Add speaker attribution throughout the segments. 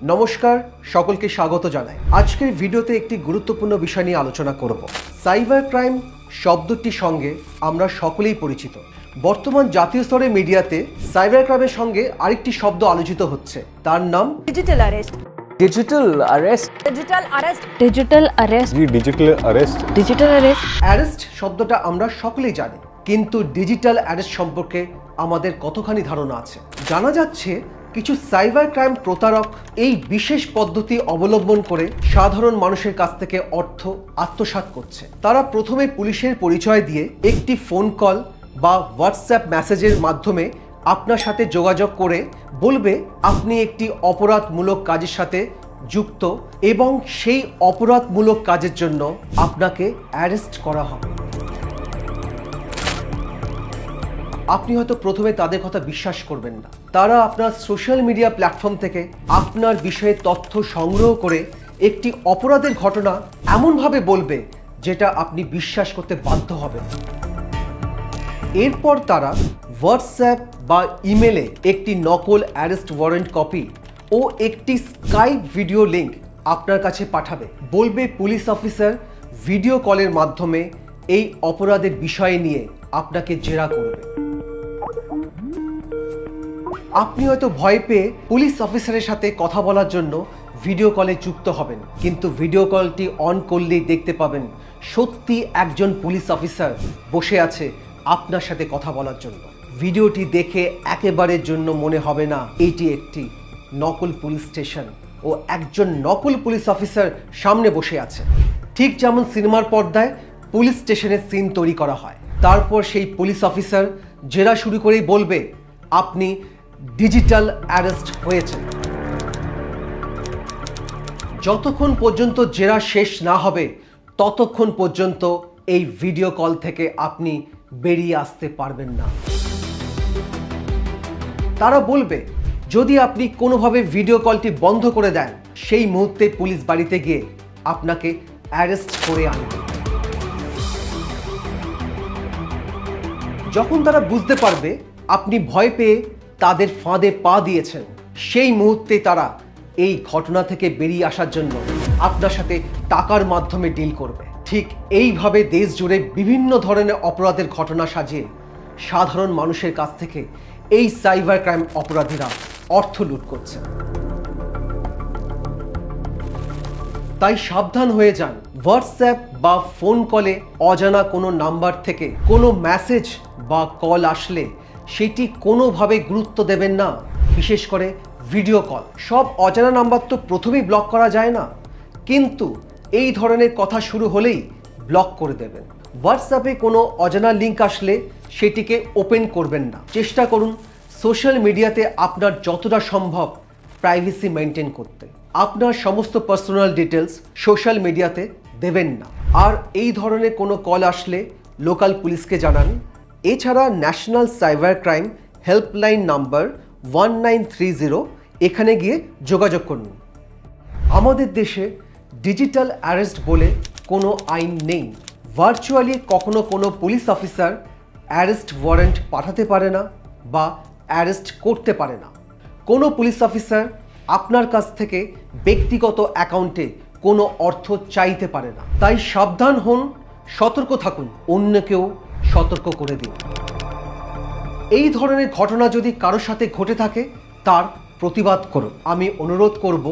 Speaker 1: নমস্কার, সকলকে স্বাগত জানাই। আজকের ভিডিওতে একটি গুরুত্বপূর্ণ বিষয় নিয়ে আলোচনা করব। সাইবার ক্রাইম শব্দটির সঙ্গে আমরা সকলেই পরিচিত। বর্তমান জাতীয় স্তরে মিডিয়াতে সাইবার ক্রাইমের সঙ্গে আরেকটি শব্দ আলোচিত হচ্ছে, তার নাম
Speaker 2: digital arrest.
Speaker 3: Digital arrest
Speaker 2: digital arrest. Digital arrest.
Speaker 4: जी digital arrest.
Speaker 2: Digital arrest.
Speaker 1: Arrest শব্দটা আমরা সকলেই জানি, কিন্তু ডিজিটাল অ্যারেস্ট সম্পর্কে আমাদের কতখানি ধারণা আছে? জানা যাচ্ছে কিছু সাইবার ক্রাইম প্রতারক এই বিশেষ পদ্ধতি অবলম্বন করে সাধারণ মানুষের কাছ থেকে অর্থ আত্মসাৎ করছে। তারা প্রথমে পুলিশের পরিচয় দিয়ে একটি ফোন কল বা হোয়াটসঅ্যাপ মেসেজের মাধ্যমে আপনার সাথে যোগাযোগ করে বলবে আপনি একটি অপরাধমূলক কাজের সাথে যুক্ত এবং সেই অপরাধমূলক কাজের জন্য আপনাকে অ্যারেস্ট করা হবে। আপনি হয়তো প্রথমে তাদের কথা বিশ্বাস করবেন না। তারা আপনার সোশ্যাল মিডিয়া প্ল্যাটফর্ম থেকে আপনার বিষয়ে তথ্য সংগ্রহ করে একটি অপরাধের ঘটনা এমনভাবে বলবে যেটা আপনি বিশ্বাস করতে বাধ্য হবেন। এরপর তারা হোয়াটসঅ্যাপ বা ইমেলে একটি নকল অ্যারেস্ট ওয়ারেন্ট কপি ও একটি স্কাইপ ভিডিও লিংক আপনার কাছে পাঠাবে। বলবে পুলিশ অফিসার ভিডিও কলের মাধ্যমে এই অপরাধের বিষয় নিয়ে আপনাকে জেরা করবে। আপনি হয়তো ভয় পেয়ে পুলিশ অফিসারের সাথে কথা বলার জন্য ভিডিও কলে যুক্ত হবেন, কিন্তু ভিডিও কলটি অন করলেই দেখতে পাবেন সত্যি একজন পুলিশ অফিসার বসে আছে আপনার সাথে কথা বলার জন্য। ভিডিওটি দেখে একেবারের জন্য মনে হবে না এটি একটি নকল পুলিশ স্টেশন ও একজন নকল পুলিশ অফিসার সামনে বসে আছে। ঠিক যেমন সিনেমার পর্দায় পুলিশ স্টেশনের সিন তৈরি করা হয়, তারপর সেই পুলিশ অফিসার জেরা শুরু করেই বলবে আপনি ডিজিটাল অ্যারেস্ট হয়েছেন। যতক্ষণ পর্যন্ত জেরা শেষ না হবে ততক্ষণ পর্যন্ত এই ভিডিও কল থেকে আপনি বেরিয়ে আসতে পারবেন না। তারা বলবে যদি আপনি কোনোভাবে ভিডিও কলটি বন্ধ করে দেন সেই মুহূর্তে পুলিশ বাড়িতে গিয়ে আপনাকে অ্যারেস্ট করে আনবে। যখন তারা বুঝতে পারবে আপনি ভয় পেয়ে তাদের ফাঁদে পা দিয়েছেন, সেই মুহূর্তে তারা এই ঘটনা থেকে বেরিয়ে আসার জন্য আপনার সাথে টাকার মাধ্যমে ডিল করবে। ঠিক এইভাবে দেশ জুড়ে বিভিন্ন ধরনের অপরাধের ঘটনা সাজিয়ে সাধারণ মানুষের কাছ থেকে এই সাইবার ক্রাইম অপরাধীরা অর্থ লুট করছে। তাই সাবধান হয়ে যান। হোয়াটসঅ্যাপ বা ফোন কলে অজানা কোনো নাম্বার থেকে কোনো মেসেজ বা কল আসলে সেটি কোনোভাবে গুরুত্ব দেবেন না, বিশেষ করে ভিডিও কল। সব অজানা নাম্বার তো প্রথমেই ব্লক করা যায় না, কিন্তু এই ধরনের কথা শুরু হলেই ব্লক করে দেবেন। হোয়াটসঅ্যাপে কোনো অজানা লিঙ্ক আসলে সেটিকে ওপেন করবেন না। চেষ্টা করুন সোশ্যাল মিডিয়াতে আপনার যতটা সম্ভব প্রাইভেসি মেনটেন করতে। আপনার সমস্ত পার্সোনাল ডিটেলস সোশ্যাল মিডিয়াতে দেবেন না। আর এই ধরনের কোনো কল আসলে লোকাল পুলিশকে জানান। এছাড়া national cyber crime helpline number 1930 এখানে গিয়ে যোগাযোগ করুন। আমাদের দেশে ডিজিটাল অ্যারেস্ট বলে কোনো আইন নেই। ভার্চুয়ালি কখনো কোনো পুলিশ অফিসার অ্যারেস্ট ওয়ারেন্ট পাঠাতে পারে না বা অ্যারেস্ট করতে পারে না। কোনো পুলিশ অফিসার আপনার কাছ থেকে ব্যক্তিগত অ্যাকাউন্টে কোনো অর্থ চাইতে পারে না। তাই সাবধান হন, সতর্ক থাকুন, অন্যকেও সতর্ক করে দিন। এই ধরনের ঘটনা যদি কারোর সাথে ঘটে থাকে তার প্রতিবাদ করুন। আমি অনুরোধ করব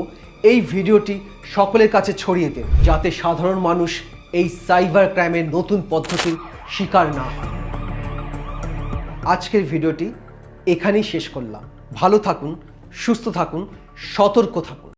Speaker 1: এই ভিডিওটি সকলের কাছে ছড়িয়ে দিন, যাতে সাধারণ মানুষ এই সাইবার ক্রাইমের নতুন পদ্ধতির শিকার না হয়। আজকের ভিডিওটি এখানেই শেষ করলাম। ভালো থাকুন, সুস্থ থাকুন, সতর্ক থাকুন।